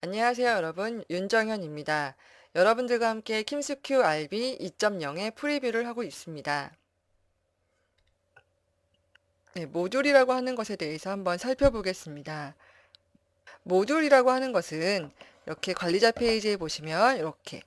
안녕하세요, 여러분. 윤정현입니다. 여러분들과 함께 킴스큐 RB 2.0의 프리뷰를 하고 있습니다. 네, 모듈이라고 하는 것에 대해서 한번 살펴보겠습니다. 모듈이라고 하는 것은 이렇게 관리자 페이지에 보시면 이렇게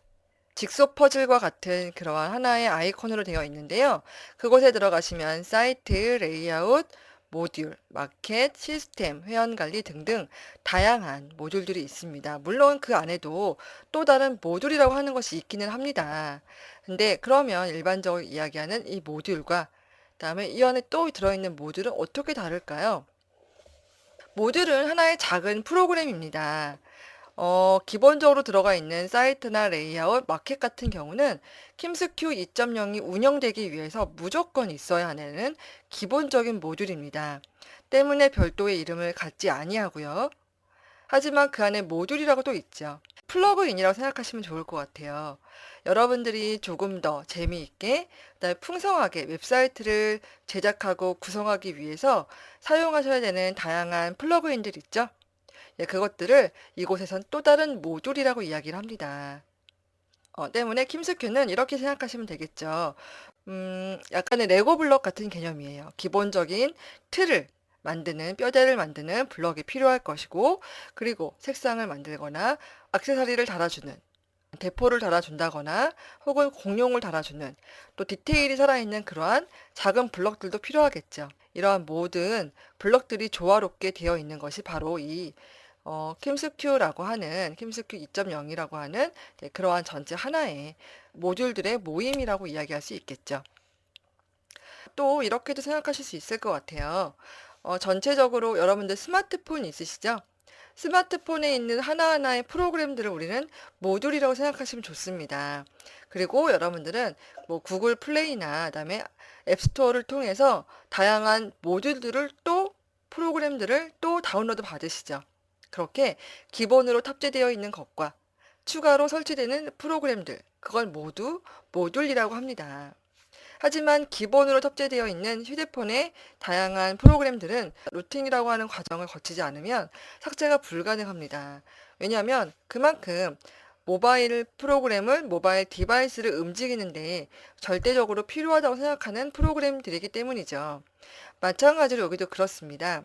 직소 퍼즐과 같은 그러한 하나의 아이콘으로 되어 있는데요. 그곳에 들어가시면 사이트, 레이아웃, 모듈, 마켓, 시스템, 회원관리 등등 다양한 모듈들이 있습니다. 물론 그 안에도 또 다른 모듈이라고 하는 것이 있기는 합니다. 근데 그러면 일반적으로 이야기하는 이 모듈과 그다음에 이 안에 또 들어있는 모듈은 어떻게 다를까요? 모듈은 하나의 작은 프로그램입니다. 기본적으로 들어가 있는 사이트나 레이아웃, 마켓 같은 경우는 킴스큐 2.0이 운영되기 위해서 무조건 있어야 하는 기본적인 모듈입니다. 때문에 별도의 이름을 갖지 아니하고요. 하지만 그 안에 모듈이라고 도 있죠. 플러그인이라고 생각하시면 좋을 것 같아요. 여러분들이 조금 더 재미있게, 그다음에 풍성하게 웹사이트를 제작하고 구성하기 위해서 사용하셔야 되는 다양한 플러그인들 있죠? 예, 그것들을 이곳에선 또 다른 모듈이라고 이야기를 합니다. 때문에 킴스큐는 이렇게 생각하시면 되겠죠. 약간의 레고 블럭 같은 개념이에요. 기본적인 틀을 만드는, 뼈대를 만드는 블럭이 필요할 것이고, 그리고 색상을 만들거나, 액세서리를 달아주는, 대포를 달아준다거나, 혹은 공룡을 달아주는, 또 디테일이 살아있는 그러한 작은 블럭들도 필요하겠죠. 이러한 모든 블럭들이 조화롭게 되어 있는 것이 바로 이 킴스큐라고 하는 킴스큐 2.0이라고 하는 그러한 전체 하나의 모듈들의 모임이라고 이야기할 수 있겠죠. 또 이렇게도 생각하실 수 있을 것 같아요. 전체적으로 여러분들 스마트폰 있으시죠? 스마트폰에 있는 하나하나의 프로그램들을 우리는 모듈이라고 생각하시면 좋습니다. 그리고 여러분들은 뭐 구글 플레이나 그다음에 앱스토어를 통해서 다양한 모듈들을 또 프로그램들을 또 다운로드 받으시죠. 그렇게 기본으로 탑재되어 있는 것과 추가로 설치되는 프로그램들, 그걸 모두 모듈이라고 합니다. 하지만 기본으로 탑재되어 있는 휴대폰의 다양한 프로그램들은 루팅이라고 하는 과정을 거치지 않으면 삭제가 불가능합니다. 왜냐하면 그만큼 모바일 프로그램을, 모바일 디바이스를 움직이는데 절대적으로 필요하다고 생각하는 프로그램들이기 때문이죠. 마찬가지로 여기도 그렇습니다.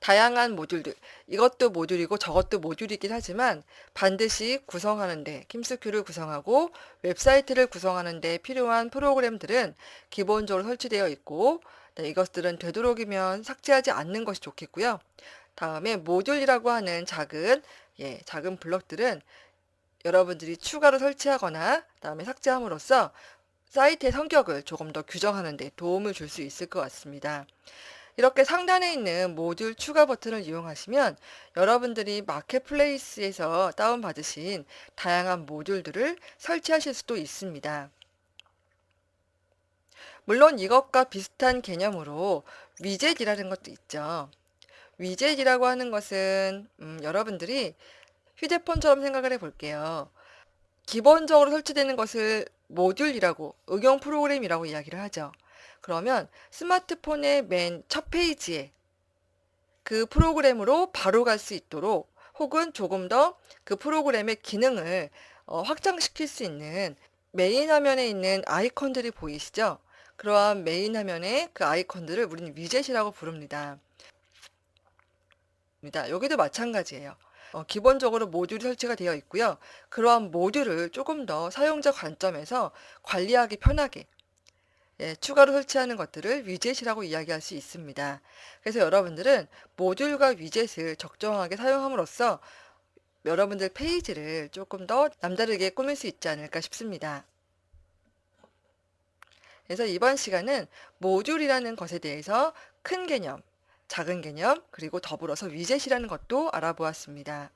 다양한 모듈들, 이것도 모듈이고 저것도 모듈이긴 하지만 반드시 구성하는데, 킴스큐를 구성하고 웹사이트를 구성하는데 필요한 프로그램들은 기본적으로 설치되어 있고, 네, 이것들은 되도록이면 삭제하지 않는 것이 좋겠고요. 다음에 모듈이라고 하는 작은 블럭들은 여러분들이 추가로 설치하거나 다음에 삭제함으로써 사이트의 성격을 조금 더 규정하는 데 도움을 줄 수 있을 것 같습니다. 이렇게 상단에 있는 모듈 추가 버튼을 이용하시면 여러분들이 마켓플레이스에서 다운받으신 다양한 모듈들을 설치하실 수도 있습니다. 물론 이것과 비슷한 개념으로 위젯이라는 것도 있죠. 위젯이라고 하는 것은 여러분들이 휴대폰처럼 생각을 해볼게요. 기본적으로 설치되는 것을 모듈이라고, 응용 프로그램이라고 이야기를 하죠. 그러면 스마트폰의 맨 첫 페이지에 그 프로그램으로 바로 갈 수 있도록 혹은 조금 더 그 프로그램의 기능을 확장시킬 수 있는 메인 화면에 있는 아이콘들이 보이시죠? 그러한 메인 화면의 그 아이콘들을 우리는 위젯이라고 부릅니다. 여기도 마찬가지예요. 기본적으로 모듈이 설치가 되어 있고요. 그러한 모듈을 조금 더 사용자 관점에서 관리하기 편하게 예, 추가로 설치하는 것들을 위젯이라고 이야기할 수 있습니다. 그래서 여러분들은 모듈과 위젯을 적정하게 사용함으로써 여러분들 페이지를 조금 더 남다르게 꾸밀 수 있지 않을까 싶습니다. 그래서 이번 시간은 모듈이라는 것에 대해서 큰 개념, 작은 개념, 그리고 더불어서 위젯이라는 것도 알아보았습니다.